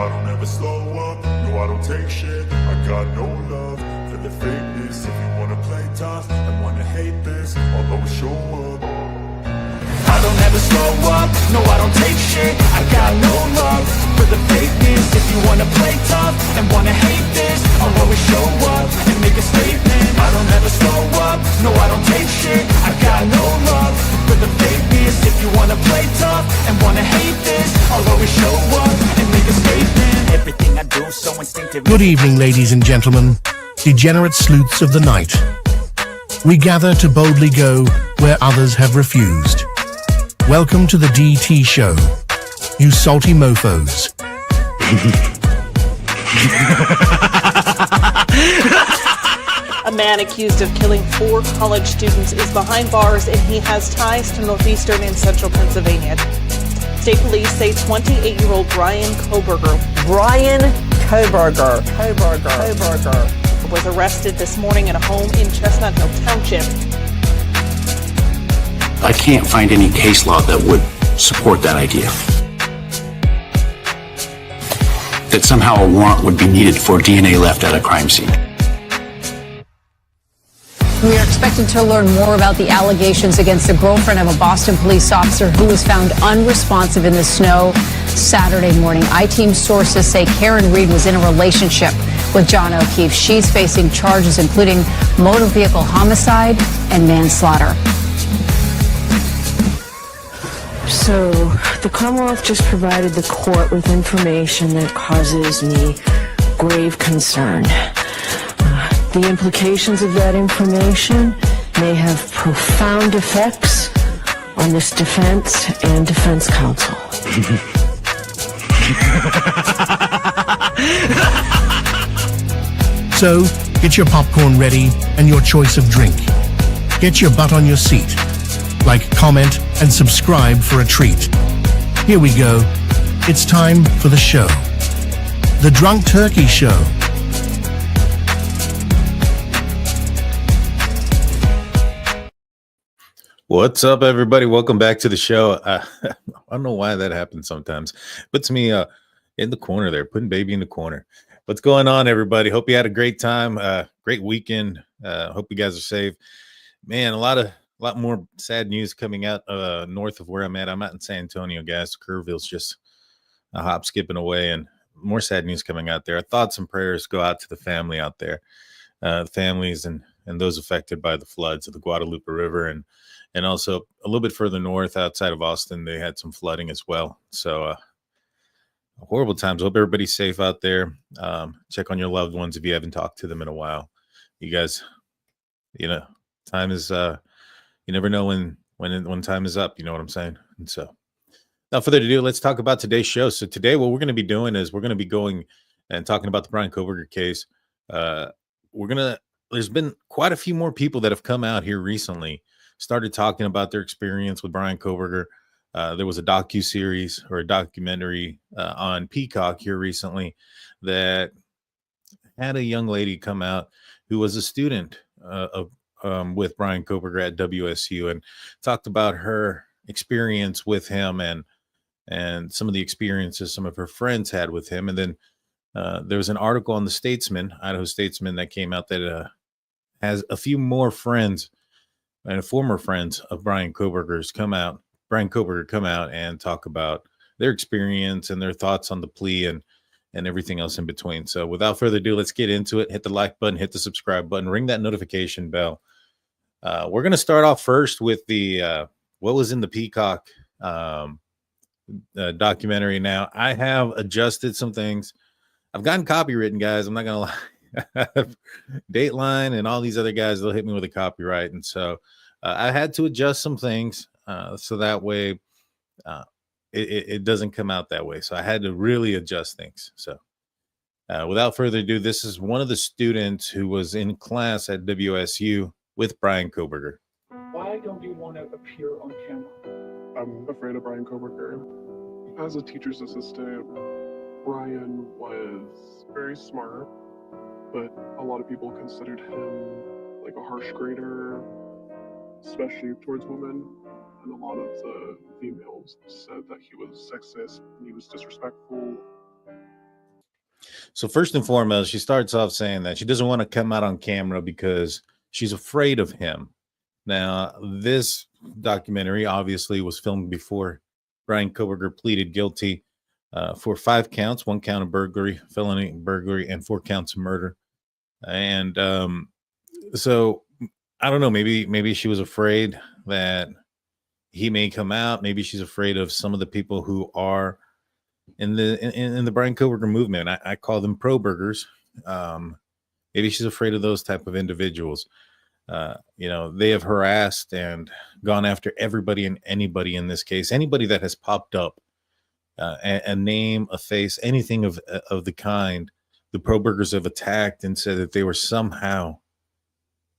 I don't ever slow up, no I don't take shit. I got no love for the fakeness. If you wanna play tough and wanna hate this, I'll always show up. I don't ever slow up, no I don't take shit. I got no love for the fakeness. If you wanna play tough and wanna hate this, I'll always show up and make a statement. I don't ever slow up, no I don't take shit. I got no love for the fakeness. If you wanna play tough and wanna hate this, I'll always show up and make a statement. Everything I do so instinctive. Good evening, ladies and gentlemen, degenerate sleuths of the night. We gather to boldly go where others have refused. Welcome to the DT show, you salty mofos. A man accused of killing 4 college students is behind bars, and he has ties to northeastern and central Pennsylvania. State police say 28-year-old Bryan Kohberger was arrested this morning at a home in Chestnut Hill Township. I can't find any case law that would support that idea. That somehow a warrant would be needed for DNA left at a crime scene. We are expecting to learn more about the allegations against the girlfriend of a Boston police officer who was found unresponsive in the snow Saturday morning. I-Team sources say Karen Reed was in a relationship with John O'Keefe. She's facing charges including motor vehicle homicide and manslaughter. So, the Commonwealth just provided the court with information that causes me grave concern. The implications of that information may have profound effects on this defense and defense counsel. So, get your popcorn ready and your choice of drink. Get your butt on your seat. Like, comment, and subscribe for a treat. Here we go. It's time for the show. The Drunk Turkey Show. What's up, everybody? Welcome back to the show. I don't know why that happens sometimes. Puts me in the corner there, putting baby in the corner. What's going on, everybody? Hope you had a great time, great weekend. Hope you guys are safe. Man, a lot more sad news coming out north of where I'm at. I'm out in San Antonio, guys. Kerrville's just a hop skipping away, and more sad news coming out there. Our thoughts and prayers go out to the family out there, families and those affected by the floods of the Guadalupe River, and also a little bit further north outside of Austin, they had some flooding as well. So horrible times. Hope everybody's safe out there. Check on your loved ones if you haven't talked to them in a while. You guys, time is you never know when time is up. You know what I'm saying? And so, without further ado, let's talk about today's show. So today, what we're going to be doing is we're going to be going and talking about the Bryan Kohberger case. There's been quite a few more people that have come out here recently, started talking about their experience with Bryan Kohberger. There was a docuseries or a documentary on Peacock here recently that had a young lady come out who was a student with Bryan Kohberger at WSU, and talked about her experience with him and some of the experiences some of her friends had with him. And then there was an article on the Idaho Statesman, that came out that has a few more friends and former friends of Bryan Kohberger come out and talk about their experience and their thoughts on the plea and everything else in between. So without further ado, let's get into it. Hit the like button, hit the subscribe button, ring that notification bell. We're going to start off first with the what was in the Peacock documentary. Now, I have adjusted some things. I've gotten copywritten, guys. I'm not going to lie. Dateline and all these other guys, they'll hit me with a copyright. And so I had to adjust some things so that way it doesn't come out that way. So I had to really adjust things. So without further ado, this is one of the students who was in class at WSU with Bryan Kohberger. Why don't you want to appear on camera? I'm afraid of Bryan Kohberger. As a teacher's assistant, Bryan was very smart, but a lot of people considered him like a harsh grader, especially towards women. And a lot of the females said that he was sexist and he was disrespectful. So first and foremost, she starts off saying that she doesn't want to come out on camera because she's afraid of him. Now, this documentary obviously was filmed before Bryan Kohberger pleaded guilty for 5 counts, 1 count of burglary, felony burglary, and 4 counts of murder. And so I don't know, maybe she was afraid that he may come out. Maybe she's afraid of some of the people who are in the Bryan Kohberger movement. I call them pro burgers. Maybe she's afraid of those type of individuals. They have harassed and gone after everybody and anybody in this case, anybody that has popped up, a name, a face, anything of the kind. The pro burgers have attacked and said that they were somehow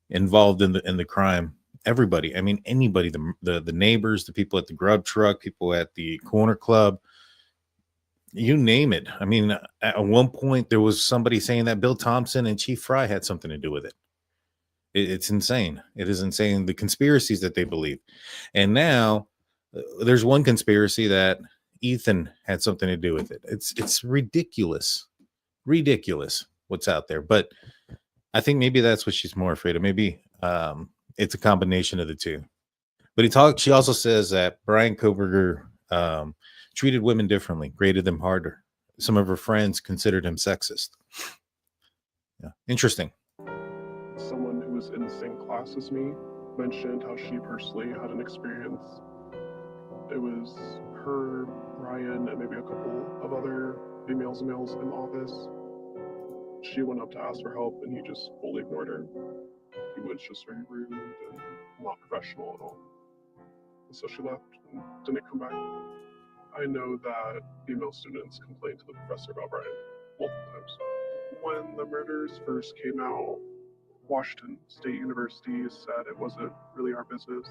involved in the crime. Everybody, I mean, anybody, the neighbors, the people at the grub truck, people at the corner club, you name it. I mean, at one point there was somebody saying that Bill Thompson and Chief Fry had something to do with it. It's insane. It is insane, the conspiracies that they believe. And now there's one conspiracy that Ethan had something to do with it. It's ridiculous what's out there. But I think maybe that's what she's more afraid of. Maybe it's a combination of the two. But she also says that Bryan Kohberger treated women differently, graded them harder. Some of her friends considered him sexist. Yeah, interesting. Someone who was in the same class as me mentioned how she personally had an experience. It was her, Ryan, and maybe a couple of other females and males in the office. She went up to ask for help, and he just fully ignored her. He was just very rude and not professional at all. And so she left and didn't come back. I know that female students complained to the professor about Bryan multiple times. When the murders first came out, Washington State University said it wasn't really our business.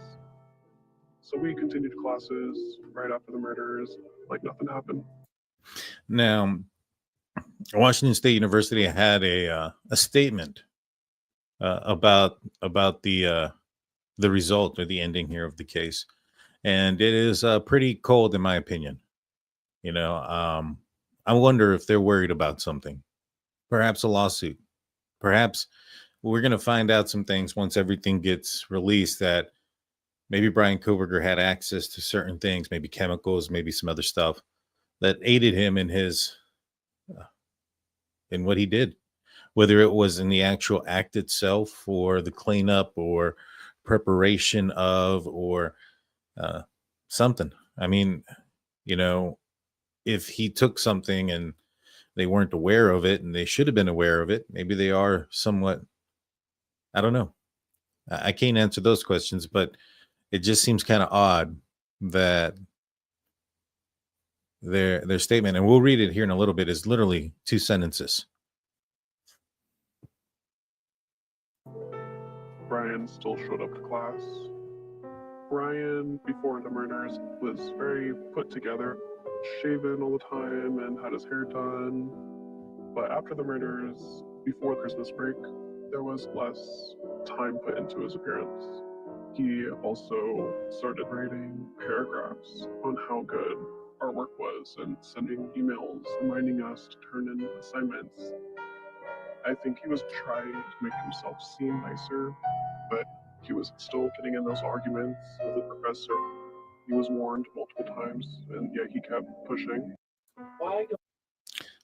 So we continued classes right after the murders, like nothing happened. Now, Washington State University had a statement about the result or the ending here of the case, and it is pretty cold in my opinion. I wonder if they're worried about something, perhaps a lawsuit. Perhaps we're going to find out some things once everything gets released, that maybe Bryan Kohberger had access to certain things, maybe chemicals, maybe some other stuff that aided him in his in what he did, whether it was in the actual act itself or the cleanup or preparation of or something. I mean, if he took something and they weren't aware of it and they should have been aware of it, maybe they are somewhat, I don't know. I can't answer those questions, but it just seems kind of odd that their statement, and we'll read it here in a little bit, is literally 2 sentences. Bryan still showed up to class. Bryan, before the murders, was very put together, shaven all the time and had his hair done. But after the murders, before Christmas break, there was less time put into his appearance. He also started writing paragraphs on how good our work was and sending emails reminding us to turn in assignments. I think he was trying to make himself seem nicer, but he was still getting in those arguments with the professor. He was warned multiple times, and yet he kept pushing.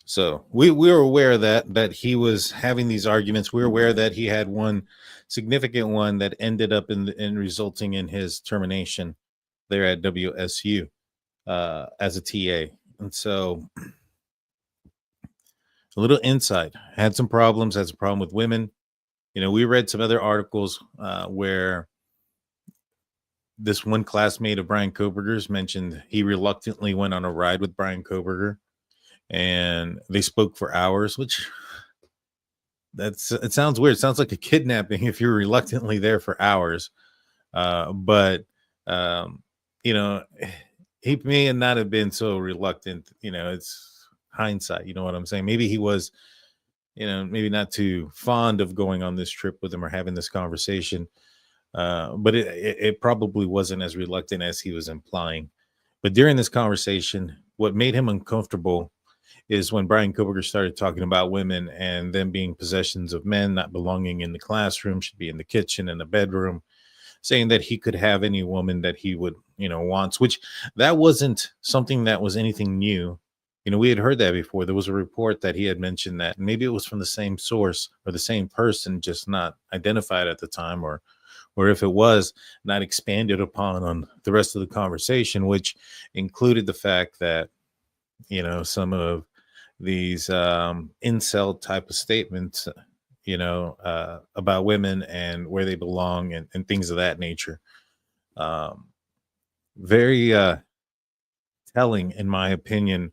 So we were aware that he was having these arguments. We were aware that he had one significant one that ended up in resulting in his termination there at WSU as a TA. And so a little insight, had some problems, has a problem with women. We read some other articles where this one classmate of Bryan Kohberger's mentioned he reluctantly went on a ride with Bryan Kohberger, and they spoke for hours, which it sounds weird. It sounds like a kidnapping if you're reluctantly there for hours. But he may not have been so reluctant. It's hindsight. You know what I'm saying? Maybe he was, maybe not too fond of going on this trip with him or having this conversation. But it probably wasn't as reluctant as he was implying. But during this conversation, what made him uncomfortable is when Bryan Kohberger started talking about women and them being possessions of men, not belonging in the classroom, should be in the kitchen, in the bedroom, saying that he could have any woman that he would, wants, which that wasn't something that was anything new. We had heard that before. There was a report that he had mentioned that. Maybe it was from the same source or the same person, just not identified at the time, or if it was, not expanded upon on the rest of the conversation, which included the fact that, some of these incel type of statements, about women and where they belong and things of that nature. Very telling, in my opinion,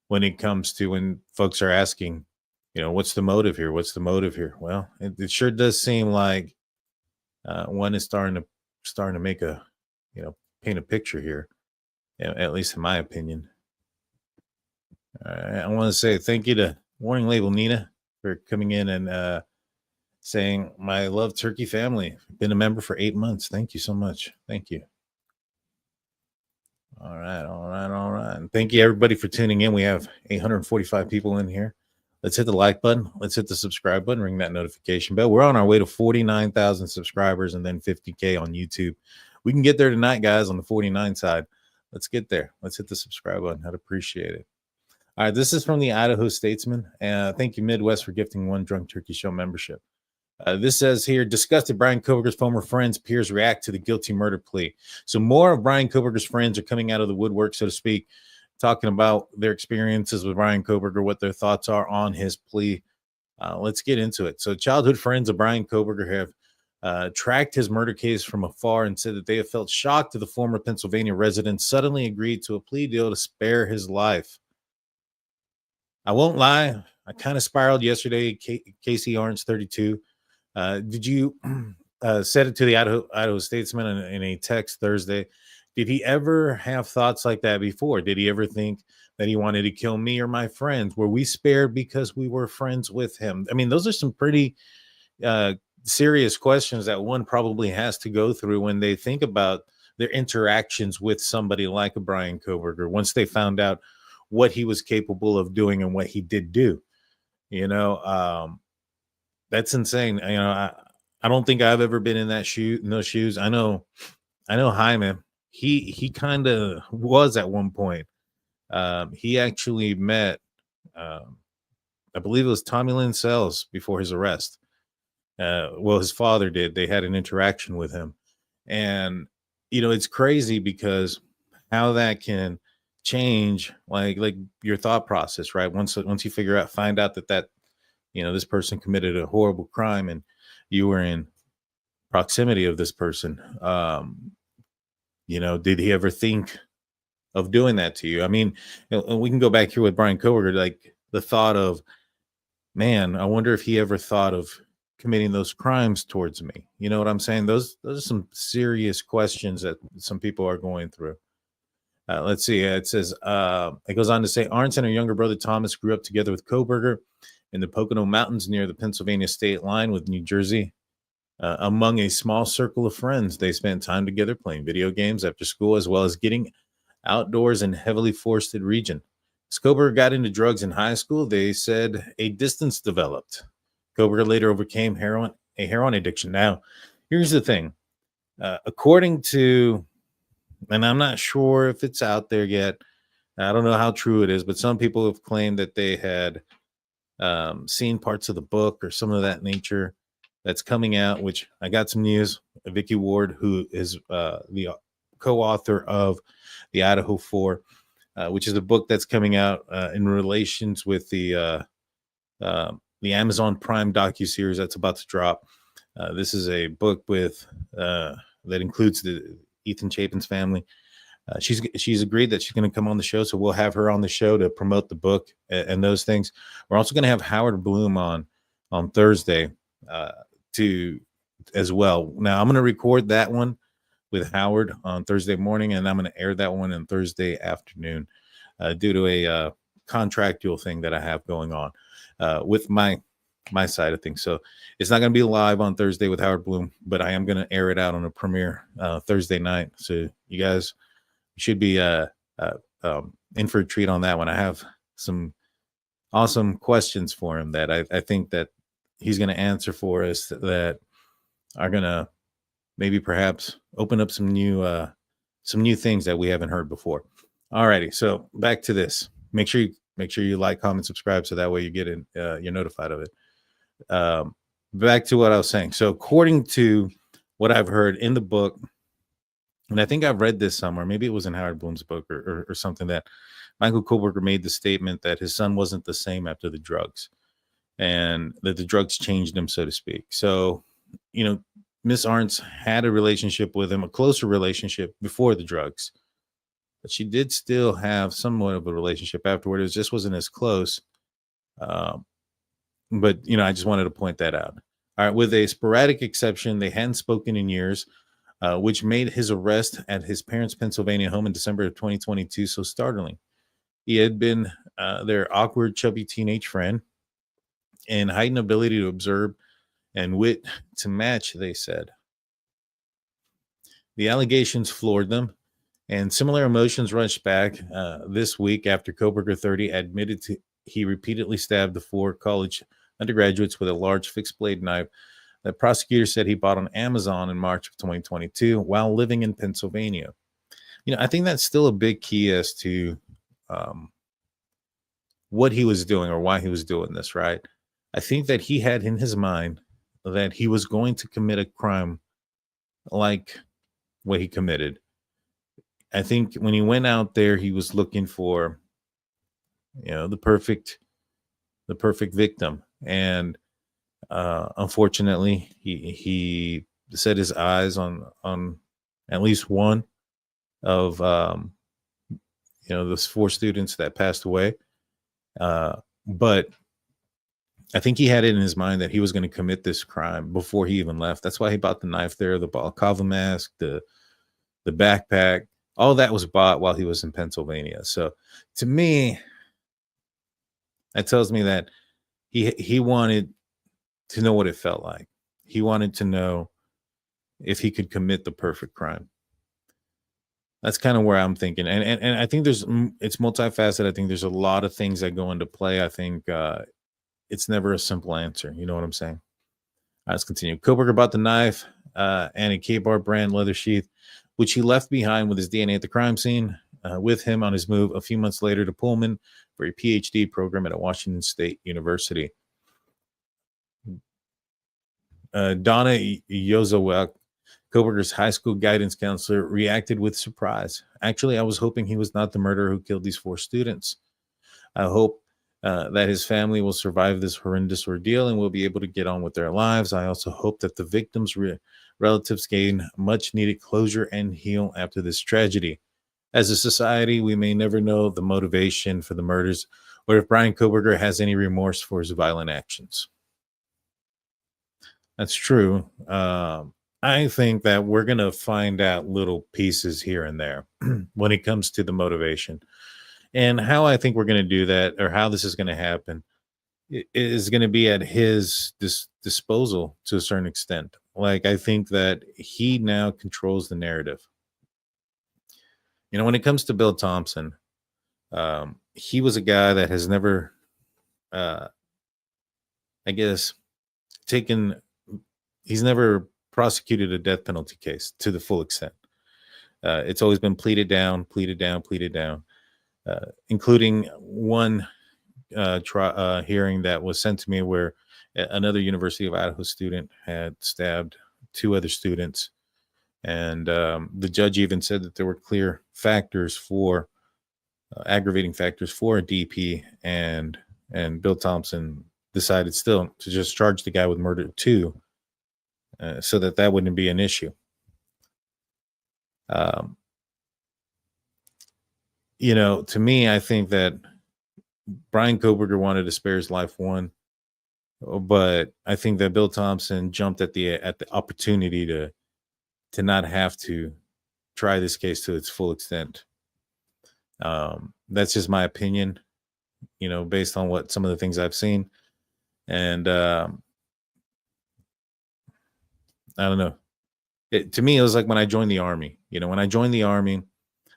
when it comes to when folks are asking, what's the motive here? What's the motive here? Well, it sure does seem like one is starting to make a, paint a picture here, at least in my opinion. I want to say thank you to Warning Label Nina for coming in and saying, my love turkey family, been a member for 8 months. Thank you so much. Thank you. All right. And thank you everybody for tuning in. We have 845 people in here. Let's hit the like button. Let's hit the subscribe button, ring that notification bell. We're on our way to 49,000 subscribers and then 50K on YouTube. We can get there tonight, guys, on the 49 side. Let's get there. Let's hit the subscribe button. I'd appreciate it. All right, this is from the Idaho Statesman. Thank you, Midwest, for gifting one Drunk Turkey Show membership. This says here, disgusted Bryan Kohberger's former friends, peers react to the guilty murder plea. So more of Bryan Kohberger's friends are coming out of the woodwork, so to speak, talking about their experiences with Bryan Kohberger, what their thoughts are on his plea. Let's get into it. So childhood friends of Bryan Kohberger have tracked his murder case from afar and said that they have felt shocked that the former Pennsylvania resident suddenly agreed to a plea deal to spare his life. I won't lie, I kind of spiraled yesterday. Casey Orange, 32. Did you said it to the Idaho Statesman in a text Thursday? Did he ever have thoughts like that before? Did he ever think that he wanted to kill me or my friends? Were we spared because we were friends with him? I mean, those are some pretty serious questions that one probably has to go through when they think about their interactions with somebody like a Bryan Kohberger once they found out what he was capable of doing and what he did do. That's insane. I don't think I've ever been in those shoes. I know Jaime, he kind of was at one point. He actually met, I believe it was Tommy Lynn Sells before his arrest. Well, his father did. They had an interaction with him. And, it's crazy because how that can change like your thought process, right? Once you find out that this person committed a horrible crime and you were in proximity of this person, did he ever think of doing that to you? I mean, we can go back here with Bryan Kohberger, like the thought of, man, I wonder if he ever thought of committing those crimes towards me. You know what I'm saying? Those are some serious questions that some people are going through. Let's see. It says, it goes on to say, Arndt and her younger brother Thomas grew up together with Kohberger in the Pocono Mountains near the Pennsylvania state line with New Jersey. Among a small circle of friends, they spent time together playing video games after school, as well as getting outdoors in heavily forested region. As Kohberger got into drugs in high school, they said a distance developed. Kohberger later overcame a heroin addiction. Now, here's the thing. According to, and I'm not sure if it's out there yet, I don't know how true it is, but some people have claimed that they had seen parts of the book or some of that nature that's coming out, which I got some news. Vicky Ward, who is the co-author of the Idaho 4, which is a book that's coming out in relations with the Amazon Prime docuseries that's about to drop. This is a book with that includes the Ethan Chapin's family. She's agreed that she's going to come on the show, so we'll have her on the show to promote the book and those things. We're also going to have Howard Bloom on Thursday as well. Now I'm going to record that one with Howard on Thursday morning, and I'm going to air that one on Thursday afternoon due to a contractual thing that I have going on with my side of things. So it's not going to be live on Thursday with Howard Bloom, but I am going to air it out on a premiere Thursday night. So you guys should be in for a treat on that one. I have some awesome questions for him that I think that he's going to answer for us that are going to maybe perhaps open up some new things that we haven't heard before. Alrighty, so back to this. Make sure you like, comment, subscribe, so that way you get in, you're notified of it. Back to what I was saying. So according to what I've heard in the book, and I think I've read this somewhere, maybe it was in Howard Bloom's book or something, that Michael Kohberger made the statement that his son wasn't the same after the drugs, and that the drugs changed him, so to speak. So, Miss Arntz had a relationship with him, a closer relationship before the drugs, but she did still have somewhat of a relationship afterward. It just wasn't as close. But, I just wanted to point that out. All right. With a sporadic exception, they hadn't spoken in years, which made his arrest at his parents' Pennsylvania home in December of 2022 so startling. He had been their awkward, chubby teenage friend, and heightened ability to observe and wit to match, they said. The allegations floored them, and similar emotions rushed back this week after Kohberger, 30, admitted he repeatedly stabbed the 4 college undergraduates with a large fixed-blade knife that prosecutors said he bought on Amazon in March of 2022 while living in Pennsylvania. I think that's still a big key as to what he was doing or why he was doing this, right? I think that he had in his mind that he was going to commit a crime like what he committed. I think when he went out there, he was looking for, the perfect victim. And unfortunately, he set his eyes on at least one of those 4 students that passed away. But I think he had it in his mind that he was going to commit this crime before he even left. That's why he bought the knife there, the balaclava mask, the backpack. All that was bought while he was in Pennsylvania. So to me, that tells me that he wanted to know what it felt like. He wanted to know if he could commit the perfect crime. That's kind of where I'm thinking. And I think it's multifaceted. I think there's a lot of things that go into play. I think it's never a simple answer. You know what I'm saying? All right, let's continue. Kohberger bought the knife and a K-Bar brand leather sheath, which he left behind with his DNA at the crime scene, with him on his move a few months later to Pullman for a PhD program at Washington State University. Donna Yozowek, Kohberger's high school guidance counselor, reacted with surprise. Actually, I was hoping he was not the murderer who killed these 4 students. I hope that his family will survive this horrendous ordeal and will be able to get on with their lives. I also hope that the victims' relatives gain much needed closure and heal after this tragedy. As a society, we may never know the motivation for the murders or if Bryan Kohberger has any remorse for his violent actions. That's true. I think that we're going to find out little pieces here and there when it comes to the motivation. And how I think we're going to do that, or how this is going to happen, is going to be at his disposal to a certain extent. Like, I think that he now controls the narrative. When it comes to Bill Thompson, he was a guy that has never, he's never prosecuted a death penalty case to the full extent. It's always been pleaded down, including one hearing that was sent to me where another University of Idaho student had stabbed 2 other students. And the judge even said that there were clear factors for aggravating factors for a DP, and Bill Thompson decided still to just charge the guy with murder too, so that wouldn't be an issue. To me, I think that Bryan Kohberger wanted to spare his life, one, but I think that Bill Thompson jumped at the opportunity to not have to try this case to its full extent. That's just my opinion, based on what some of the things I've seen. And I don't know. To me, it was like when I joined the Army. When I joined the Army,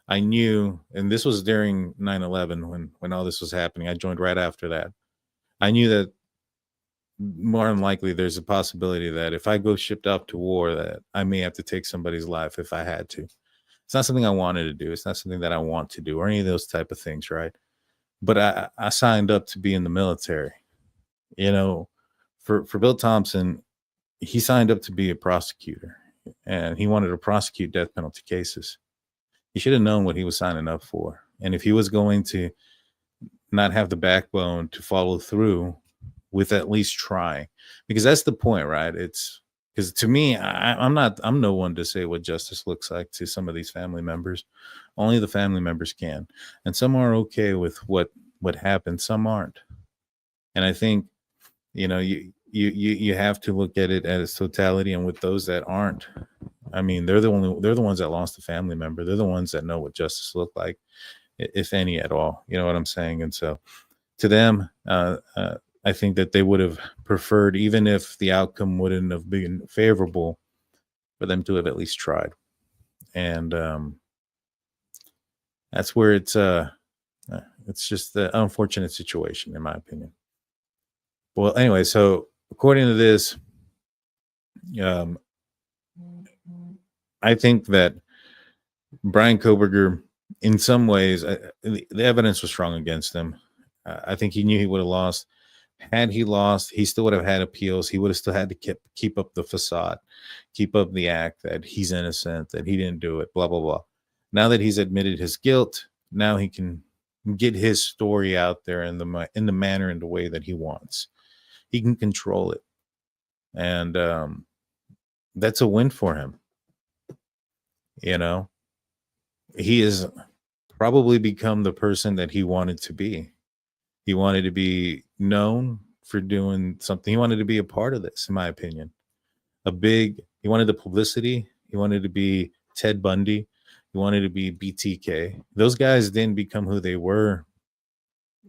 I knew, and this was during 9/11 when all this was happening. I joined right after that. I knew that more than likely there's a possibility that if I go shipped off to war, that I may have to take somebody's life if I had to. It's not something I wanted to do. It's not something that I want to do or any of those type of things, right? But I signed up to be in the military. You know, for Bill Thompson, he signed up to be a prosecutor, and he wanted to prosecute death penalty cases. He should have known what he was signing up for. And if he was going to not have the backbone to follow through with at least trying, because that's the point, right? It's because to me, I'm no one to say what justice looks like to some of these family members. Only the family members can. And some are okay with what happened. Some aren't. And I think, you know, you have to look at it as totality. And with those that aren't, I mean, they're the ones that lost a family member. They're the ones that know what justice looked like, if any at all. You know what I'm saying? And so to them, I think that they would have preferred, even if the outcome wouldn't have been favorable, for them to have at least tried. And that's where it's just the unfortunate situation, in my opinion. Well, anyway, so according to this, I think that Bryan Kohberger, in some ways, the evidence was strong against him. I think he knew he would have lost. Had he lost, he still would have had appeals. He would have still had to keep up the facade, keep up the act that he's innocent, that he didn't do it, blah, blah, blah. Now that he's admitted his guilt, now he can get his story out there in the manner and the way that he wants. He can control it. And that's a win for him. You know, he has probably become the person that he wanted to be. He wanted to be known for doing something. He wanted to be a part of this, in my opinion. He wanted the publicity. He wanted to be Ted Bundy. He wanted to be BTK. Those guys didn't become who they were,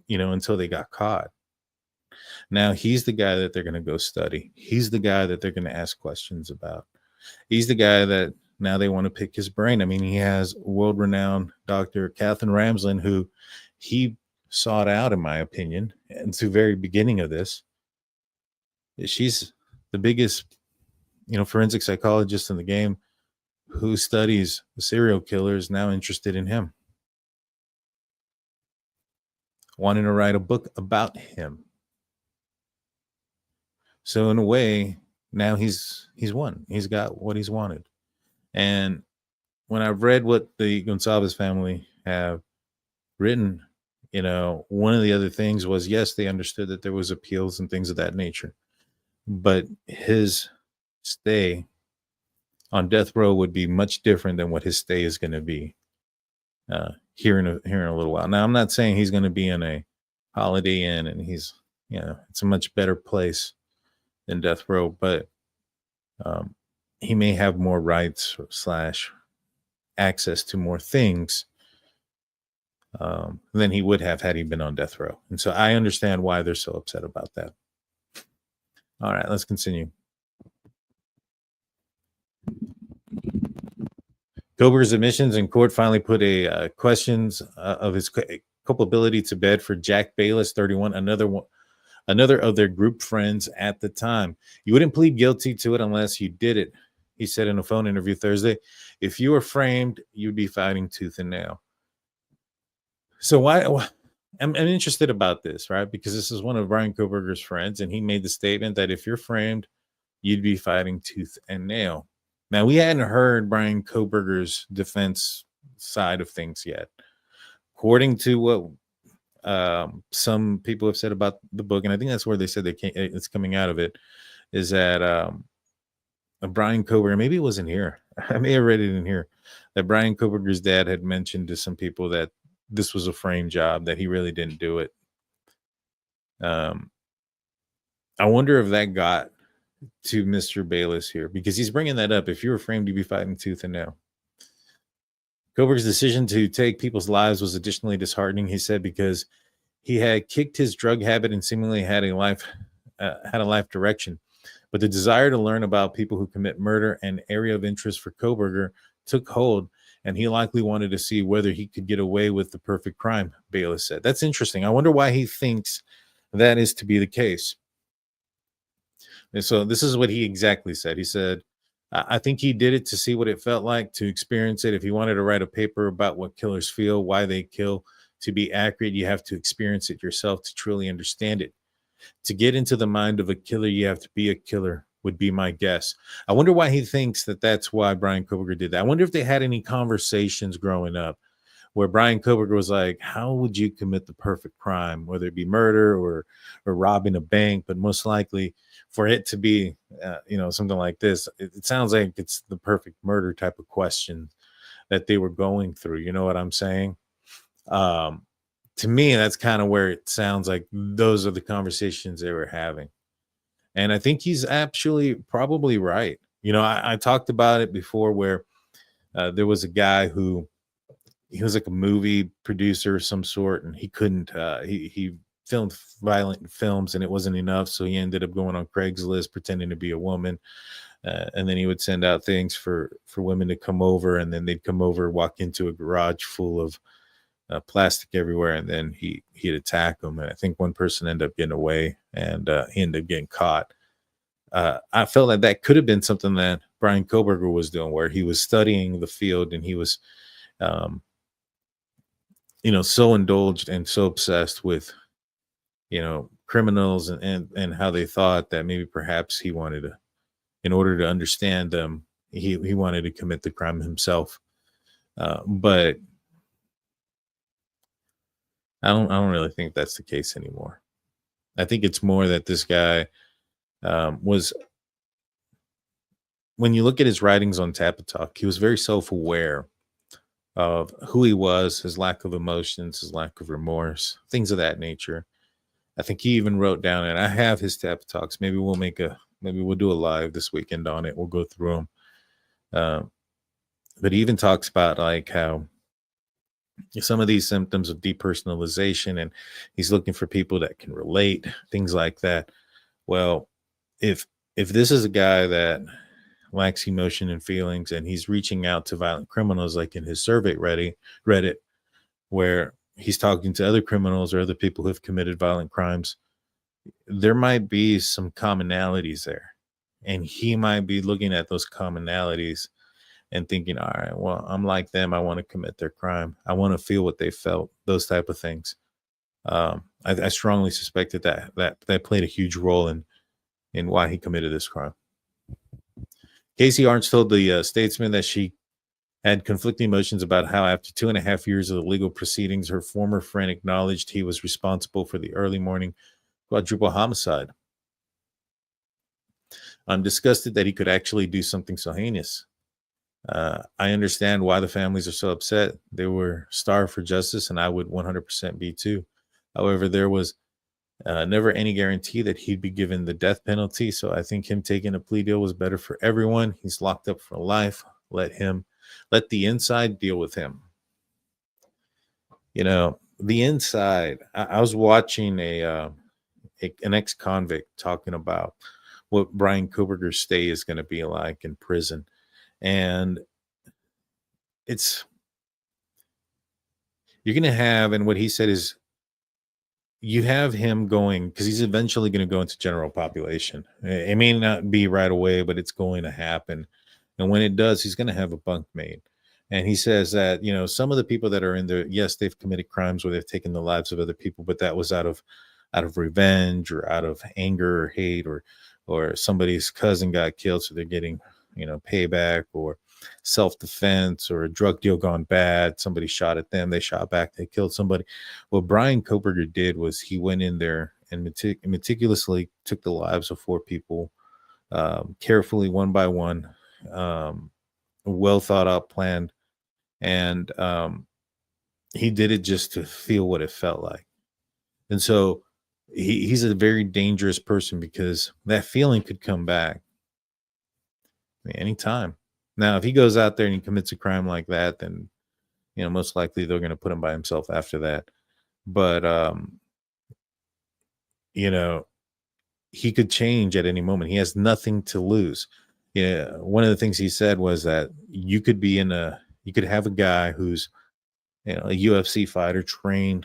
you know, until they got caught. Now he's the guy that they're going to go study. He's the guy that they're going to ask questions about. He's the guy that now they want to pick his brain. I mean, he has world-renowned Dr. Catherine Ramsland, who he sought out, in my opinion, and to the very beginning of this. She's the biggest, you know, forensic psychologist in the game who studies the serial killers, now interested in him, wanting to write a book about him. So in a way, now he's won. He's got what he's wanted. And when I've read what the Goncalves family have written, you know, one of the other things was, yes, they understood that there was appeals and things of that nature, but his stay on death row would be much different than what his stay is going to be here in a little while. Now, I'm not saying he's going to be in a Holiday Inn and he's, you know, it's a much better place than death row, but he may have more rights / access to more things than he would have had he been on death row. And so I understand why they're so upset about that. All right, let's continue. Kohberger's admissions in court finally put a questions of his culpability to bed for Jack Bayless, 31, another of their group friends at the time. You wouldn't plead guilty to it unless you did it, he said in a phone interview Thursday. If you were framed, you'd be fighting tooth and nail. So why I'm interested about this, right? Because this is one of Bryan Kohberger's friends, and he made the statement that if you're framed, you'd be fighting tooth and nail. Now, we hadn't heard Bryan Kohberger's defense side of things yet. According to what some people have said about the book, and I think that's where they said it's coming out of it, is that Bryan Kohberger, maybe it wasn't here, I may have read it in here, that Bryan Kohberger's dad had mentioned to some people that this was a frame job, that he really didn't do it. I wonder if that got to Mr. Bayless here, because he's bringing that up. If you were framed, you'd be fighting tooth and nail. Kohberger's decision to take people's lives was additionally disheartening, he said, because he had kicked his drug habit and seemingly had a life direction. But the desire to learn about people who commit murder, an area of interest for Kohberger, took hold, and he likely wanted to see whether he could get away with the perfect crime, Bayless said. That's interesting. I wonder why he thinks that is to be the case. And so this is what he exactly said. He said, I think he did it to see what it felt like, to experience it. If he wanted to write a paper about what killers feel, why they kill, to be accurate, you have to experience it yourself to truly understand it. To get into the mind of a killer, you have to be a killer, would be my guess. I wonder why he thinks that that's why Bryan Kohberger did that. I wonder if they had any conversations growing up where Bryan Kohberger was like, how would you commit the perfect crime, whether it be murder or robbing a bank, but most likely for it to be, something like this, it sounds like it's the perfect murder type of question that they were going through. You know what I'm saying? To me, that's kind of where it sounds like those are the conversations they were having. And I think he's actually probably right. I talked about it before where there was a guy who, he was like a movie producer of some sort, and he couldn't, he filmed violent films and it wasn't enough. So he ended up going on Craigslist, pretending to be a woman. And then he would send out things for women to come over, and then they'd come over, walk into a garage full of plastic everywhere, and then he'd attack them. And I think one person ended up getting away, and he ended up getting caught. I felt like that could have been something that Bryan Kohberger was doing, where he was studying the field and he was, so indulged and so obsessed with, criminals and how they thought that maybe perhaps he wanted to, in order to understand them, he wanted to commit the crime himself. But I don't really think that's the case anymore. I think it's more that this guy was, when you look at his writings on Tapatalk, he was very self-aware of who he was, his lack of emotions, his lack of remorse, things of that nature. I think he even wrote down, and I have his Tapatalks. Maybe we'll do a live this weekend on it. We'll go through them. But he even talks about like how some of these symptoms of depersonalization, and he's looking for people that can relate, things like that. Well, if this is a guy that lacks emotion and feelings, and he's reaching out to violent criminals, like in his survey Reddit, where he's talking to other criminals or other people who have committed violent crimes, there might be some commonalities there. And he might be looking at those commonalities and thinking, all right, well, I'm like them. I want to commit their crime. I want to feel what they felt, those type of things. I strongly suspected that played a huge role in why he committed this crime. Casey Arntz told the Statesman that she had conflicting emotions about how after 2.5 years of the legal proceedings, her former friend acknowledged he was responsible for the early morning quadruple homicide. I'm disgusted that he could actually do something so heinous. I understand why the families are so upset. They were starved for justice, and I would 100% be too. However, there was never any guarantee that he'd be given the death penalty. So I think him taking a plea deal was better for everyone. He's locked up for life. Let the inside deal with him. The inside. I was watching an ex-convict talking about what Bryan Kohberger's stay is going to be like in prison. And you're going to have, and what he said is, you have him going, because he's eventually going to go into general population. It may not be right away, but it's going to happen. And when it does, he's going to have a bunk mate. And he says that, some of the people that are in there, yes, they've committed crimes where they've taken the lives of other people, but that was out of revenge or out of anger or hate, or somebody's cousin got killed, so they're getting, payback, or self-defense, or a drug deal gone bad. Somebody shot at them, they shot back, they killed somebody. What Bryan Kohberger did was he went in there and meticulously took the lives of 4 people, carefully, one by one, well thought out, planned, and he did it just to feel what it felt like. And so he's a very dangerous person, because that feeling could come back anytime. Now, if he goes out there and he commits a crime like that, then, most likely they're going to put him by himself after that. But, he could change at any moment. He has nothing to lose. One of the things he said was that you could have a guy who's, a UFC fighter, trained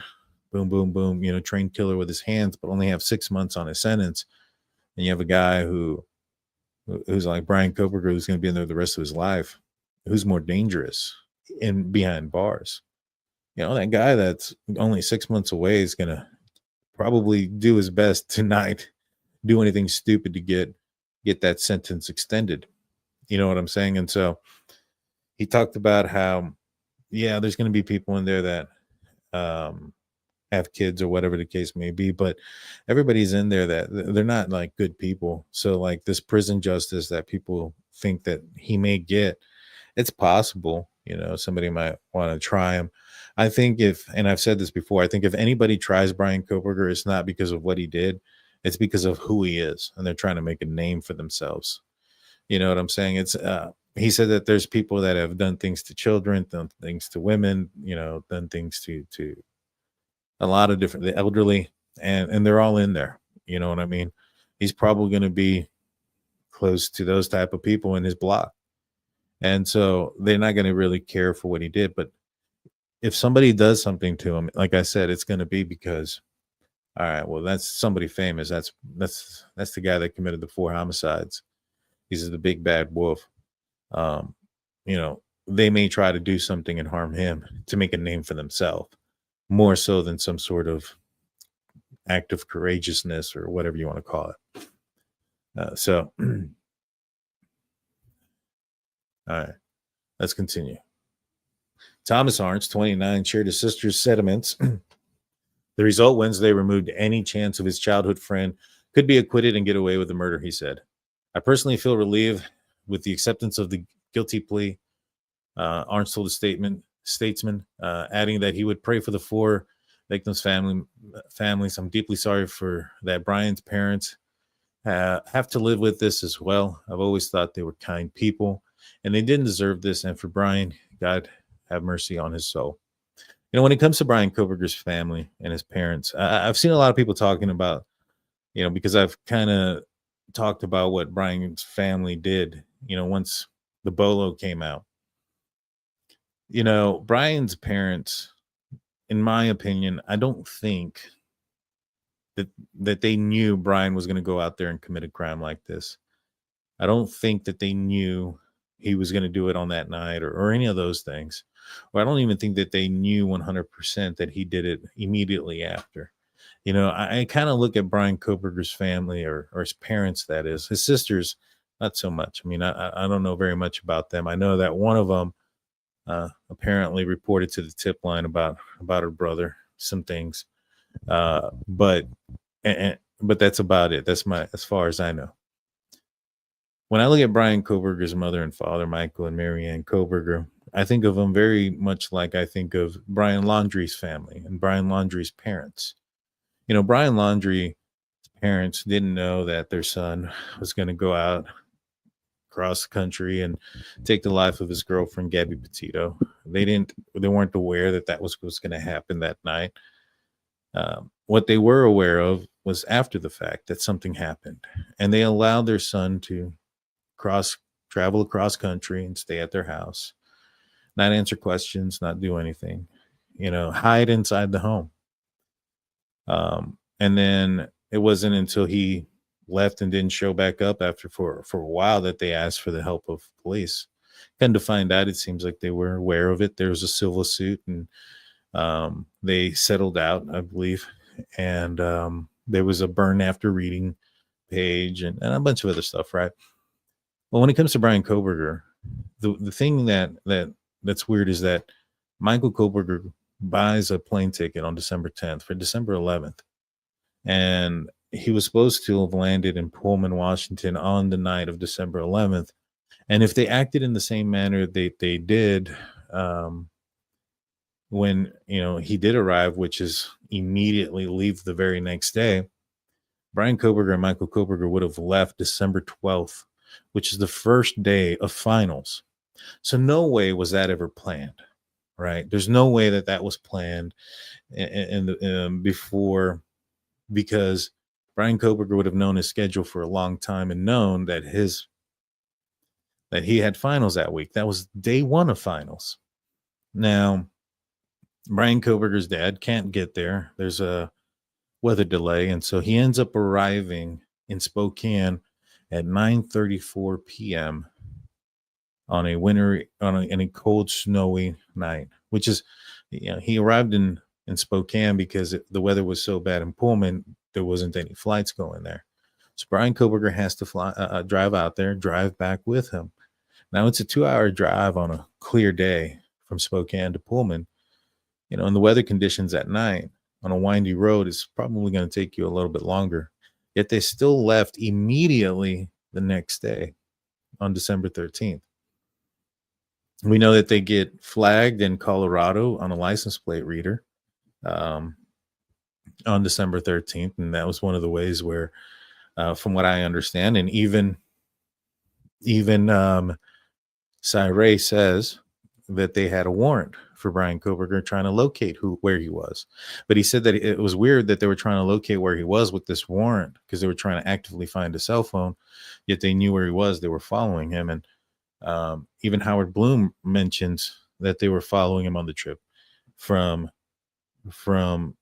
boom, boom, boom, trained killer with his hands, but only have 6 months on his sentence. And you have a guy who's like Bryan Kohberger, who's going to be in there the rest of his life, who's more dangerous in behind bars. That guy that's only 6 months away is going to probably do his best to not do anything stupid to get that sentence extended. You know what I'm saying? And so he talked about how, there's going to be people in there that have kids or whatever the case may be, but everybody's in there that they're not like good people. So like this prison justice that people think that he may get, it's possible, somebody might want to try him. I think and I've said this before, I think if anybody tries Bryan Kohberger, it's not because of what he did, it's because of who he is, and they're trying to make a name for themselves. You know what I'm saying? It's he said that there's people that have done things to children, done things to women, done things to a lot of different, the elderly, and they're all in there. You know what I mean? He's probably going to be close to those type of people in his block. And so they're not going to really care for what he did. But if somebody does something to him, like I said, it's going to be because, all right, well, that's somebody famous. That's the guy that committed the 4 homicides. He's the big bad wolf. They may try to do something and harm him to make a name for themselves, more so than some sort of act of courageousness or whatever you want to call it. All right, let's continue. Thomas Arntz, 29, shared his sister's sentiments. The result Wednesday removed any chance of his childhood friend could be acquitted and get away with the murder, he said. I personally feel relieved with the acceptance of the guilty plea, Arntz told the statesman, adding that he would pray for the 4 victims' families. I'm deeply sorry for that. Bryan's parents have to live with this as well. I've always thought they were kind people, and they didn't deserve this. And for Bryan, God have mercy on his soul. When it comes to Bryan Kohberger's family and his parents, I've seen a lot of people talking about, because I've kind of talked about what Bryan's family did, once the Bolo came out. Bryan's parents, in my opinion, I don't think that they knew Bryan was going to go out there and commit a crime like this. I don't think that they knew he was going to do it on that night or any of those things. Or I don't even think that they knew 100% that he did it immediately after. I kind of look at Bryan Kohberger's family or his parents, that is. His sisters, not so much. I mean, I don't know very much about them. I know that one of them apparently reported to the tip line about her brother, some things. But that's about it. That's as far as I know. When I look at Bryan Kohberger's mother and father, Michael and Marianne Kohberger, I think of them very much like I think of Brian Laundrie's family and Brian Laundrie's parents. Brian Laundrie's parents didn't know that their son was going to go out across the country and take the life of his girlfriend, Gabby Petito. They weren't aware that was going to happen that night. What they were aware of was after the fact that something happened, and they allowed their son to travel across country and stay at their house, not answer questions, not do anything, hide inside the home. And then it wasn't until he left and didn't show back up for a while that they asked for the help of police. Come to find out, it seems like they were aware of it. There was a civil suit, and they settled out, I believe. And there was a burn after reading page and a bunch of other stuff, right? Well, when it comes to Bryan Kohberger, the thing that's weird is that Michael Kohberger buys a plane ticket on December 10th for December 11th. And he was supposed to have landed in Pullman, Washington on the night of December 11th. And if they acted in the same manner they did when, he did arrive, which is immediately leave the very next day, Bryan Kohberger and Michael Kohberger would have left December 12th, which is the first day of finals. So no way was that ever planned, right? There's no way that was planned before, because Bryan Kohberger would have known his schedule for a long time and known that he had finals that week. That was day 1 of finals. Now, Bryan Kohberger's dad can't get there. There's a weather delay, and so he ends up arriving in Spokane at 9:34 p.m. on a cold, snowy night, which is, he arrived in Spokane because the weather was so bad in Pullman, there wasn't any flights going there. So Bryan Kohberger has to drive out there, drive back with him. Now it's a 2-hour drive on a clear day from Spokane to Pullman, and the weather conditions at night on a windy road is probably going to take you a little bit longer. Yet they still left immediately the next day on December 13th. We know that they get flagged in Colorado on a license plate reader on December 13th. And that was one of the ways where, from what I understand, and even Cyray says that they had a warrant for Bryan Kohberger trying to locate where he was. But he said that it was weird that they were trying to locate where he was with this warrant because they were trying to actively find a cell phone, yet they knew where he was. They were following him. And even Howard Bloom mentions that they were following him on the trip from Pullman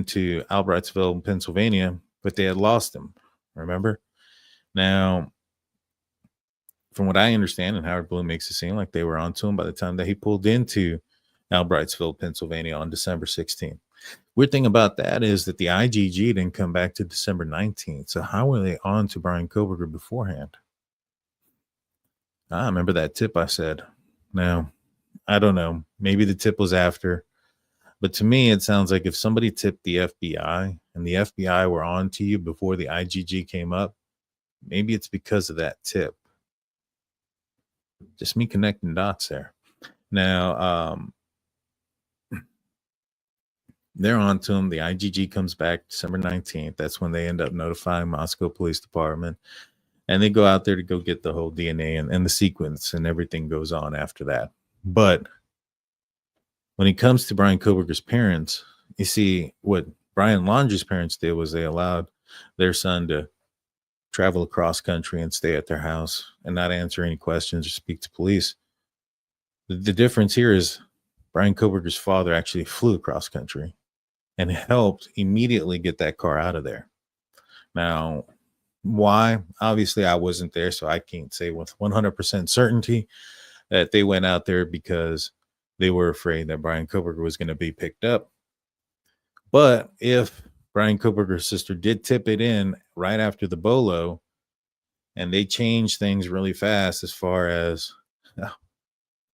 to Albrightsville, Pennsylvania, but they had lost him. Remember? Now, from what I understand, and Howard Bloom makes it seem like they were onto him by the time that he pulled into Albrightsville, Pennsylvania on December 16th. Weird thing about that is that the IGG didn't come back to December 19th. So how were they on to Bryan Kohberger beforehand? I remember that tip I said. Now, I don't know. Maybe the tip was after. But to me, it sounds like if somebody tipped the FBI and the FBI were on to you before the IGG came up, maybe it's because of that tip. Just me connecting dots there. Now, they're on to him. The IGG comes back December 19th. That's when they end up notifying Moscow Police Department. And they go out there to go get the whole DNA and the sequence, and everything goes on after that. But when it comes to Bryan Kohberger's parents, you see what Brian Laundrie's parents did was they allowed their son to travel across country and stay at their house and not answer any questions or speak to police. The difference here is Bryan Kohberger's father actually flew across country and helped immediately get that car out of there. Now, why? Obviously, I wasn't there, so I can't say with 100% certainty that they went out there because they were afraid that Bryan Kohberger was going to be picked up. But if Bryan Kohberger's sister did tip it in right after the bolo, and they changed things really fast as far as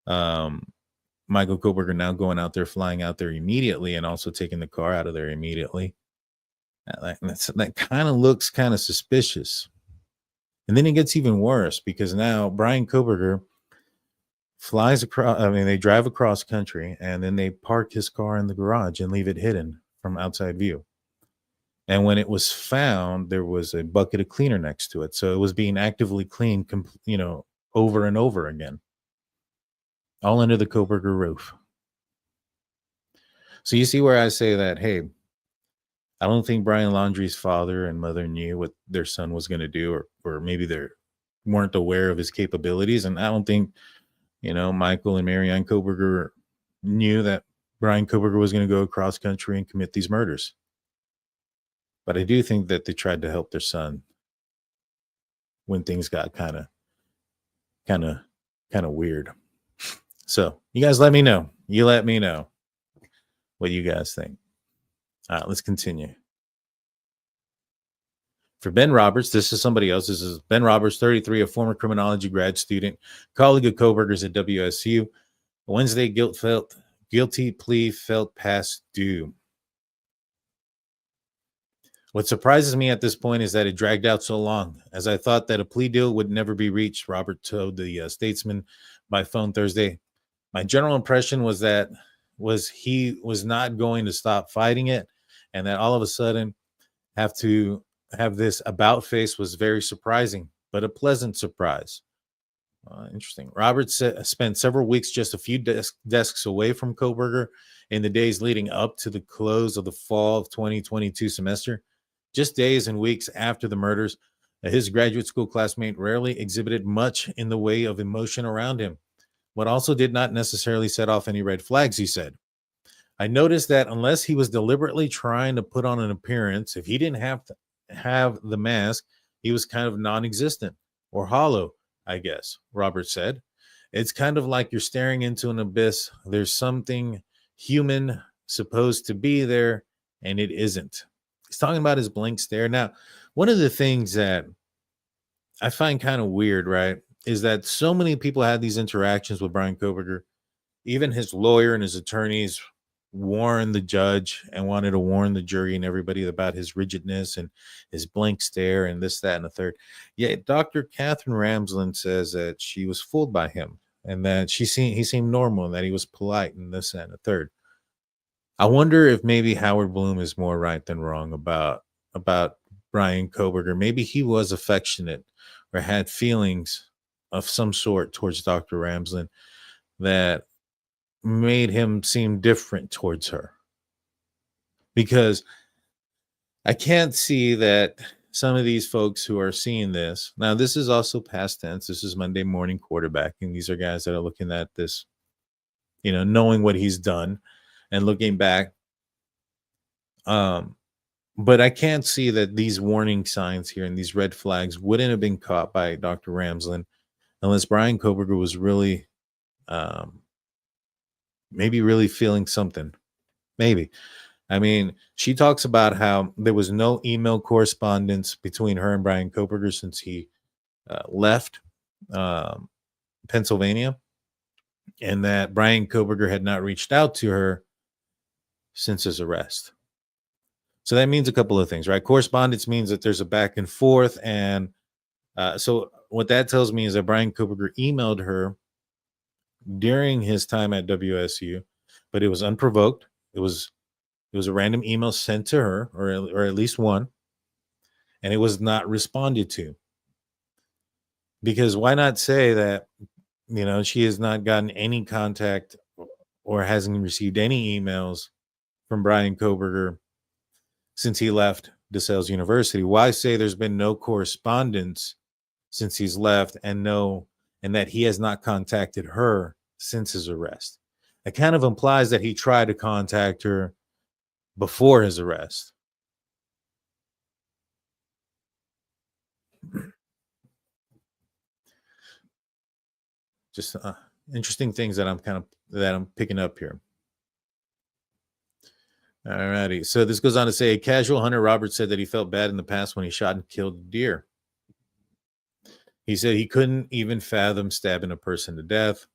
Michael Kohberger now going out there, flying out there immediately, and also taking the car out of there immediately. That kind of looks kind of suspicious. And then it gets even worse because now Bryan Kohberger flies across, they drive across country, and then they park his car in the garage and leave it hidden from outside view. And when it was found, there was a bucket of cleaner next to it. So it was being actively cleaned, over and over again, all under the Kohberger roof. So you see where I say that, hey, I don't think Brian Laundrie's father and mother knew what their son was going to do, or maybe they weren't aware of his capabilities. And I don't think, Michael and Marianne Kohberger knew that Bryan Kohberger was going to go across country and commit these murders. But I do think that they tried to help their son when things got kind of weird. So you guys let me know. You let me know what you guys think. All right, let's continue. For Ben Roberts, this is somebody else. This is Ben Roberts, 33, a former criminology grad student, colleague of Kohberger's at WSU. Wednesday, guilty plea felt past due. What surprises me at this point is that it dragged out so long, as I thought that a plea deal would never be reached, Robert told the Statesman by phone Thursday. My general impression was that he was not going to stop fighting it, and that all of a sudden have to have this about face was very surprising, but a pleasant surprise. Interesting. Roberts spent several weeks just a few desks away from Kohberger in the days leading up to the close of the fall of 2022 semester. Just days and weeks after the murders, His graduate school classmate rarely exhibited much in the way of emotion around him, but also did not necessarily set off any red flags, he said. I noticed that unless he was deliberately trying to put on an appearance, if he didn't have to have the mask, he was kind of non-existent or hollow, I guess, Robert said. It's kind of like you're staring into an abyss. There's something human supposed to be there, and it isn't. He's talking about his blank stare. Now, one of the things that I find kind of weird, right, is that so many people had these interactions with Bryan Kohberger. Even his lawyer and his attorneys warned the judge and wanted to warn the jury and everybody about his rigidness and his blank stare and this, that, and the third. Yet Dr. Catherine Ramsland says that she was fooled by him and that he seemed normal and that he was polite and this, that, and the third. I wonder if maybe Howard Bloom is more right than wrong about Bryan Kohberger. Maybe he was affectionate or had feelings of some sort towards Dr. Ramsland that made him seem different towards her. Because I can't see that some of these folks who are seeing this, now this is also past tense, this is Monday morning quarterbacking. These are guys that are looking at this, knowing what he's done and looking back. But I can't see that these warning signs here and these red flags wouldn't have been caught by Dr. Ramsland unless Bryan Kohberger was really maybe really feeling something. Maybe. I mean, she talks about how there was no email correspondence between her and Bryan Kohberger since he left Pennsylvania, and that Bryan Kohberger had not reached out to her since his arrest. So that means a couple of things, right? Correspondence means that there's a back and forth. And so what that tells me is that Bryan Kohberger emailed her during his time at WSU, but it was unprovoked. It was a random email sent to her, or at least one, and it was not responded to. Because why not say that, she has not gotten any contact or hasn't received any emails from Bryan Kohberger since he left DeSales University? Why say there's been no correspondence since he's left and that he has not contacted her since his arrest? It kind of implies that he tried to contact her before his arrest. Just interesting things that I'm picking up here. All righty. So this goes on to say, a casual hunter, Robert, said that he felt bad in the past when he shot and killed a deer. He said he couldn't even fathom stabbing a person to death.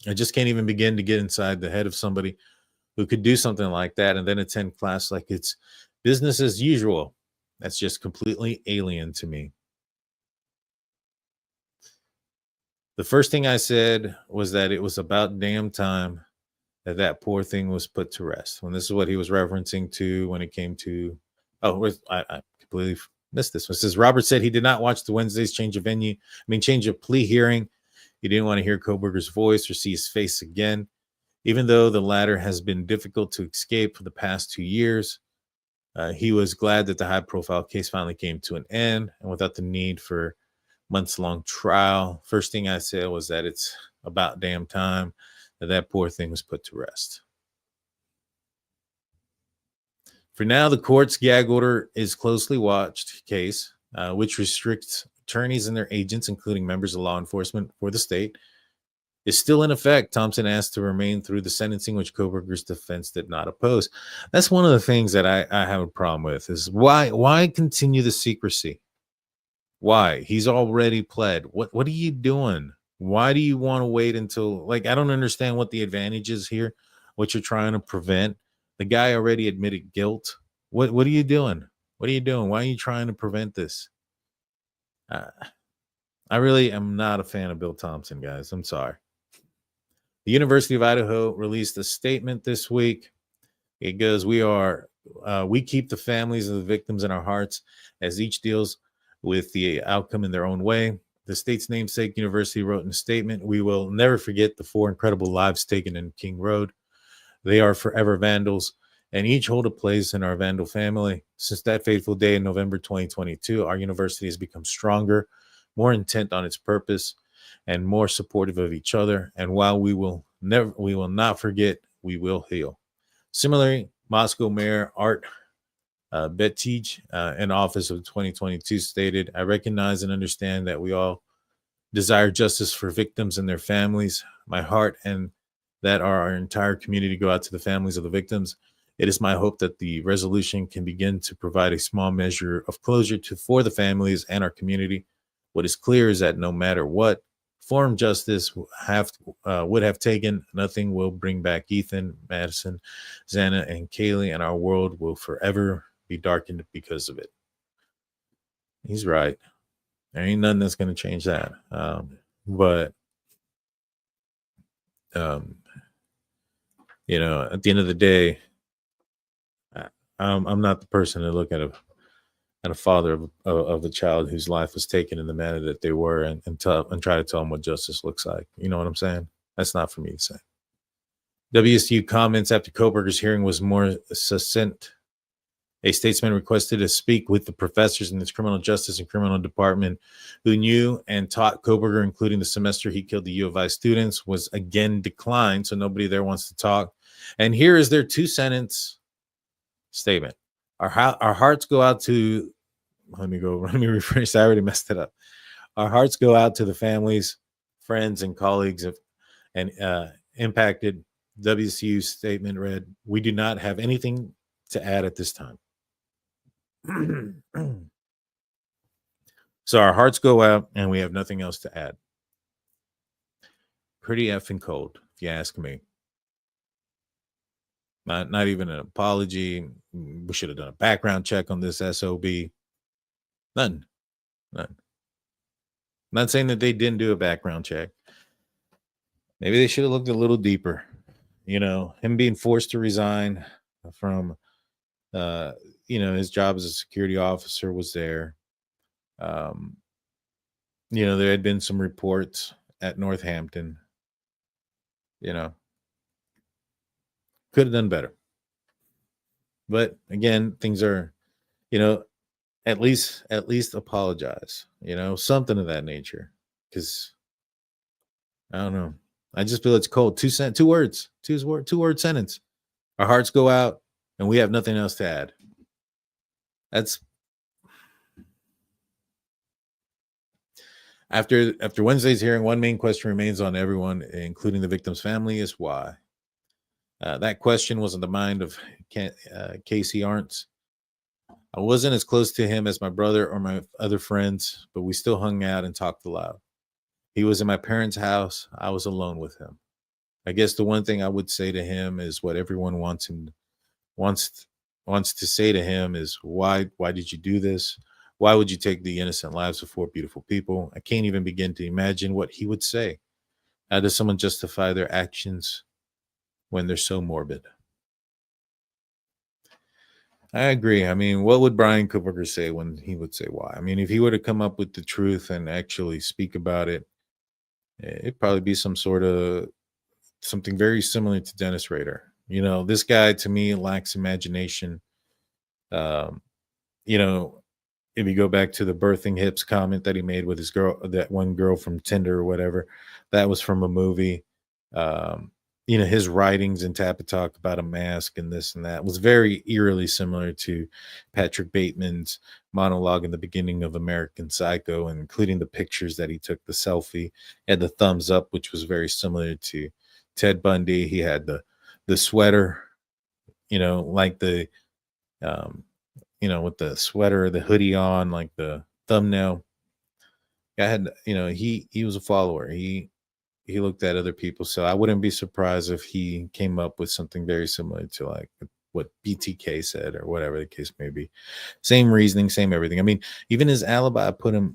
I just can't even begin to get inside the head of somebody who could do something like that and then attend class like it's business as usual. That's just completely alien to me. The first thing I said was that it was about damn time that poor thing was put to rest. When this is what he was referencing to when it came to, I completely missed this. It says Robert said he did not watch the Wednesday's change of plea hearing. He didn't want to hear Kohberger's voice or see his face again, even though the latter has been difficult to escape for the past 2 years. He was glad that the high-profile case finally came to an end and without the need for months-long trial. First thing I said was that it's about damn time that poor thing was put to rest. For now, the court's gag order is closely watched case, which restricts attorneys and their agents, including members of law enforcement for the state, is still in effect. Thompson asked to remain through the sentencing, which Kohberger's defense did not oppose. That's one of the things that I have a problem with is why continue the secrecy? Why? He's already pled. What are you doing? Why do you want to wait until, I don't understand what the advantage is here, what you're trying to prevent. The guy already admitted guilt. What are you doing? What are you doing? Why are you trying to prevent this? I really am not a fan of Bill Thompson, guys. I'm sorry. The University of Idaho released a statement this week. It goes, we keep the families of the victims in our hearts as each deals with the outcome in their own way. The state's namesake university wrote in a statement, we will never forget the 4 incredible lives taken in King Road. They are forever vandals and each hold a place in our Vandal family. Since that fateful day in November 2022, our university has become stronger, more intent on its purpose, and more supportive of each other. And while we will not forget, we will heal. Similarly, Moscow Mayor Art Betij, in office of 2022, stated, "I recognize and understand that we all desire justice for victims and their families. My heart and that our entire community go out to the families of the victims. It is my hope that the resolution can begin to provide a small measure of closure for the families and our community. What is clear is that no matter what form justice would have taken, nothing will bring back Ethan, Madison, Xana, and Kaylee, and our world will forever be darkened because of it." He's right. There ain't nothing that's going to change that. But you know, at the end of the day, I'm not the person to look at a father of a child whose life was taken in the manner that they were and try to tell them what justice looks like. You know what I'm saying? That's not for me to say. WSU comments after Kohberger's hearing was more succinct. A statesman requested to speak with the professors in this criminal justice and criminal department who knew and taught Kohberger, including the semester he killed the U of I students, was again declined, so nobody there wants to talk. And here is their 2-sentence statement. Our hearts go out to, let me rephrase, I already messed it up. Our hearts go out to the families, friends, and colleagues of and impacted. WSU statement read, "We do not have anything to add at this time." So our hearts go out and we have nothing else to add. Pretty effing cold, if you ask me. Not even an apology. We should have done a background check on this SOB. None. I'm not saying that they didn't do a background check. Maybe they should have looked a little deeper. You know, him being forced to resign from his job as a security officer was there. There had been some reports at Northampton. Could have done better. But again, things are, at least apologize, something of that nature. Because I don't know. I just feel it's cold. Two word sentence. Our hearts go out and we have nothing else to add. That's after Wednesday's hearing. One main question remains on everyone, including the victim's family, is why. That question was in the mind of Casey Arntz. I wasn't as close to him as my brother or my other friends, but we still hung out and talked aloud. He was in my parents' house. I was alone with him. I guess the one thing I would say to him is what everyone wants to say to him is, why did you do this? Why would you take the innocent lives of 4 beautiful people? I can't even begin to imagine what he would say. How does someone justify their actions when they're so morbid? I agree. I mean, what would Bryan Kohberger say when he would say why? I mean, if he were to come up with the truth and actually speak about it, it'd probably be something very similar to Dennis Rader. This guy to me lacks imagination. If you go back to the birthing hips comment that he made with his girl, that one girl from Tinder or whatever, that was from a movie. His writings in Tappa Talk about a mask and this and that was very eerily similar to Patrick Bateman's monologue in the beginning of American Psycho, and including the pictures that he took, the selfie and the thumbs up, which was very similar to Ted Bundy. He had the sweater, like the, with the sweater, the hoodie on, like the thumbnail. I had, he was a follower. He looked at other people. So I wouldn't be surprised if he came up with something very similar to like what BTK said or whatever the case may be. Same reasoning, same everything. I mean, even his alibi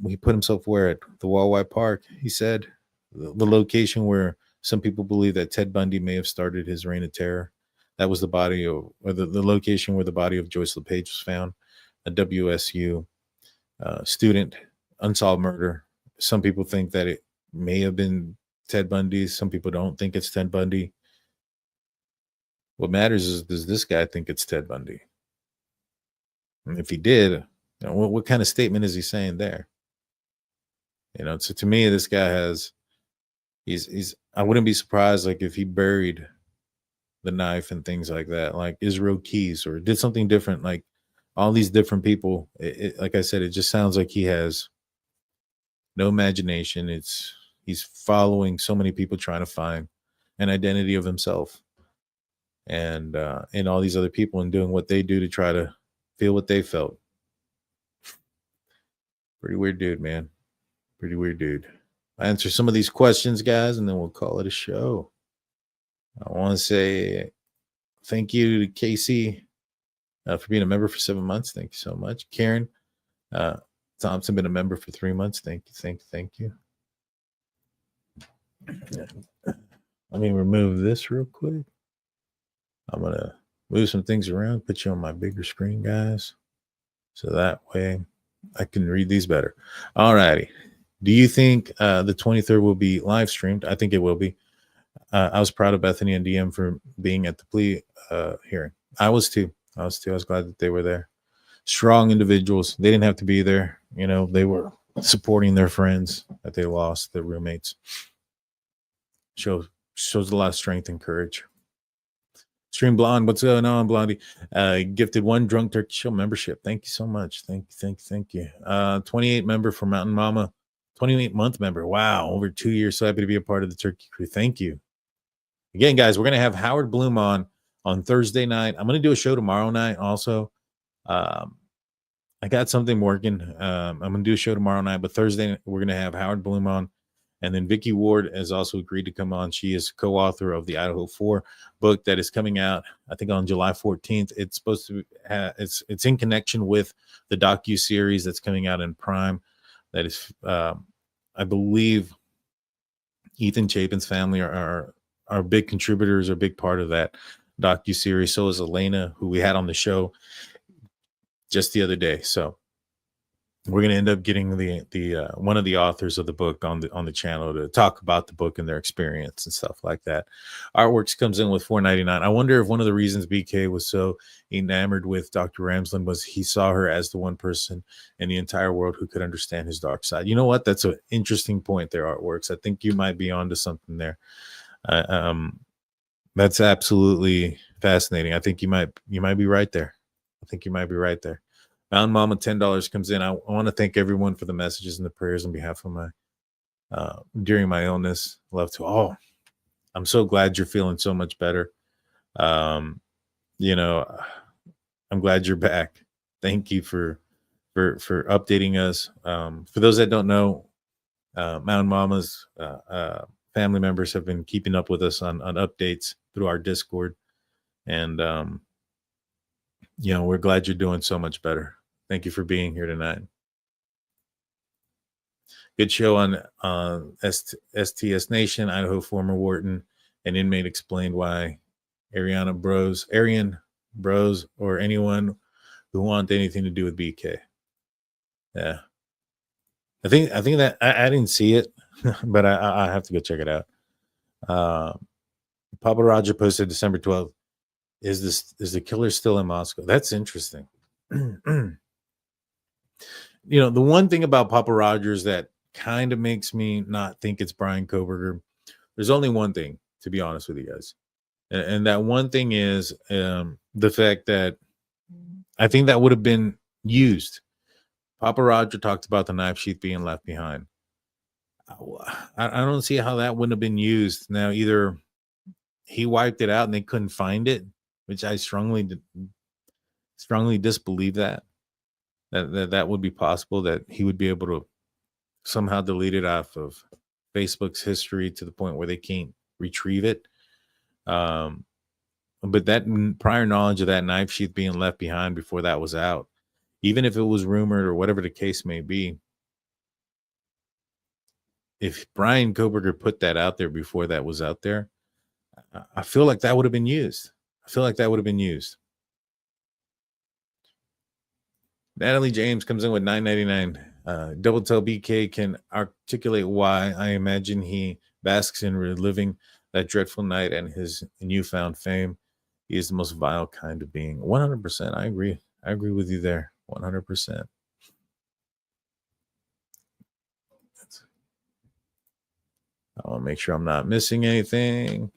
he put himself where at the Walleye Park. He said the location where some people believe that Ted Bundy may have started his reign of terror. That was the body of, or the location where the body of Joyce LePage was found, a WSU student, unsolved murder. Some people think that it may have been Ted Bundy. Some people don't think it's Ted Bundy. What matters is, does this guy think it's Ted Bundy? And if he did, what kind of statement is he saying there? So to me, this guy has, he's, I wouldn't be surprised, like, if he buried the knife and things like that, like Israel Keys, or did something different, like all these different people. Like I said, it just sounds like he has no imagination. He's following so many people trying to find an identity of himself, and all these other people, and doing what they do to try to feel what they felt. Pretty weird dude, man. Pretty weird dude. I answer some of these questions, guys, and then we'll call it a show. I want to say thank you to Casey for being a member for 7 months. Thank you so much. Karen Thompson, been a member for 3 months. Thank you. Let me remove this real quick. I'm going to move some things around, put you on my bigger screen, guys, so that way I can read these better. All righty. Do you think the 23rd will be live streamed? I think it will be. I was proud of Bethany and DM for being at the plea hearing. I was too. I was glad that they were there. Strong individuals. They didn't have to be there. They were supporting their friends that they lost, their roommates. Shows a lot of strength and courage. Stream Blonde, what's going on, Blondie? Gifted 1 Drunk Turkey Show membership. Thank you so much. Thank you. 28 member for Mountain Mama. 28-month member. Wow, over 2 years. So happy to be a part of the Turkey crew. Thank you. Again, guys, we're going to have Howard Bloom on Thursday night. I'm going to do a show tomorrow night also. I got something working. I'm going to do a show tomorrow night, but Thursday we're going to have Howard Bloom on. And then Vicki Ward has also agreed to come on. She is co-author of the Idaho 4 book that is coming out, I think, on July 14th. It's supposed to it's in connection with the docu-series that's coming out in Prime. That is, I believe, Ethan Chapin's family are big contributors, or big part of that docu-series. So is Elena, who we had on the show just the other day. So we're going to end up getting the one of the authors of the book on the channel to talk about the book and their experience and stuff like that. Artworks comes in with $4.99. I wonder if one of the reasons BK was so enamored with Dr. Ramsland was he saw her as the one person in the entire world who could understand his dark side. You know what? That's an interesting point there, Artworks. I think you might be onto something there. That's absolutely fascinating. I think you might be right there. Mountain Mama, $10 comes in. I want to thank everyone for the messages and the prayers on behalf of my during my illness. Love to all. I'm so glad you're feeling so much better. I'm glad you're back. Thank you for updating us. For those that don't know, Mountain Mama's family members have been keeping up with us on updates through our Discord, and we're glad you're doing so much better. Thank you for being here tonight. Good show on STS Nation. Idaho former Wharton, an inmate explained why Aryan bros, or anyone who want anything to do with BK. Yeah, I think that I didn't see it, but I have to go check it out. Papa Roger posted December 12th. Is the killer still in Moscow? That's interesting. The one thing about Papa Rogers that kind of makes me not think it's Bryan Kohberger, there's only one thing, to be honest with you guys. And that one thing is the fact that I think that would have been used. Papa Roger talked about the knife sheath being left behind. I don't see how that wouldn't have been used. Now, either he wiped it out and they couldn't find it, which I strongly disbelieve that would be possible, that he would be able to somehow delete it off of Facebook's history to the point where they can't retrieve it. But that prior knowledge of that knife sheath being left behind before that was out, even if it was rumored or whatever the case may be, if Bryan Kohberger put that out there before that was out there, I feel like that would have been used. Natalie James comes in with $9.99. Double Tell BK can articulate why. I imagine he basks in reliving that dreadful night and his newfound fame. He is the most vile kind of being. 100%. I agree. I agree with you there. 100%. I want to make sure I'm not missing anything.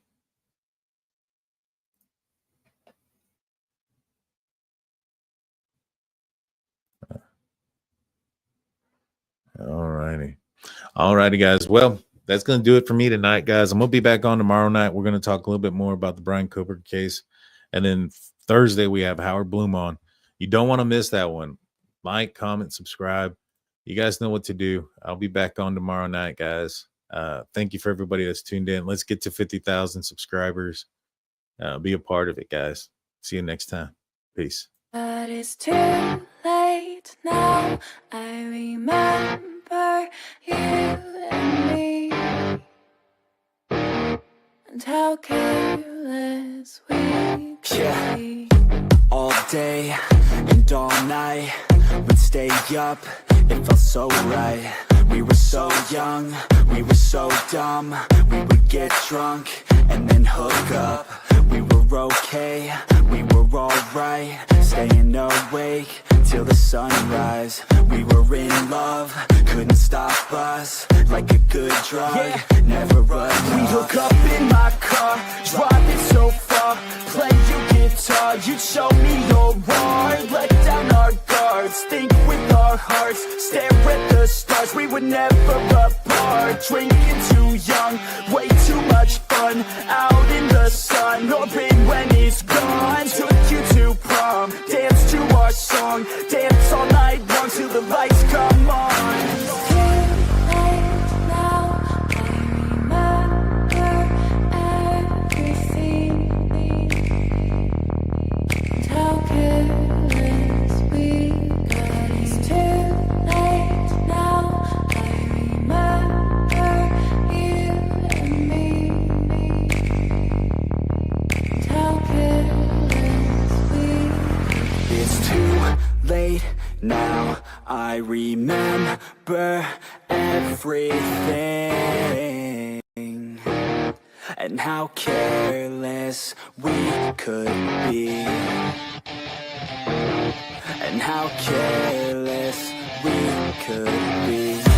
All righty, guys. Well, that's going to do it for me tonight, guys. I'm going to be back on tomorrow night. We're going to talk a little bit more about the Bryan Kohberger case. And then Thursday, we have Howard Bloom on. You don't want to miss that one. Like, comment, subscribe. You guys know what to do. I'll be back on tomorrow night, guys. Thank you for everybody that's tuned in. Let's get to 50,000 subscribers. Be a part of it, guys. See you next time. Peace. But it's too late now. I remember you and me, and how careless we could be. All day and all night, we'd stay up, it felt so right. We were so young, we were so dumb. We would get drunk and then hook up. We were okay, we were alright, staying awake till the sunrise. We were in love, couldn't stop us, like a good drug, never enough. We hook up in my car, driving so far, play you guitar, you'd show me your art, let down our guards, think with our hearts, stare at the stars. We were never apart, drinking too young, way too much fun, out in the sun, hoping when it's gone. Took you to prom, dance to our song, dance all night long till the lights come on. Now I remember everything, and how careless we could be, and how careless we could be.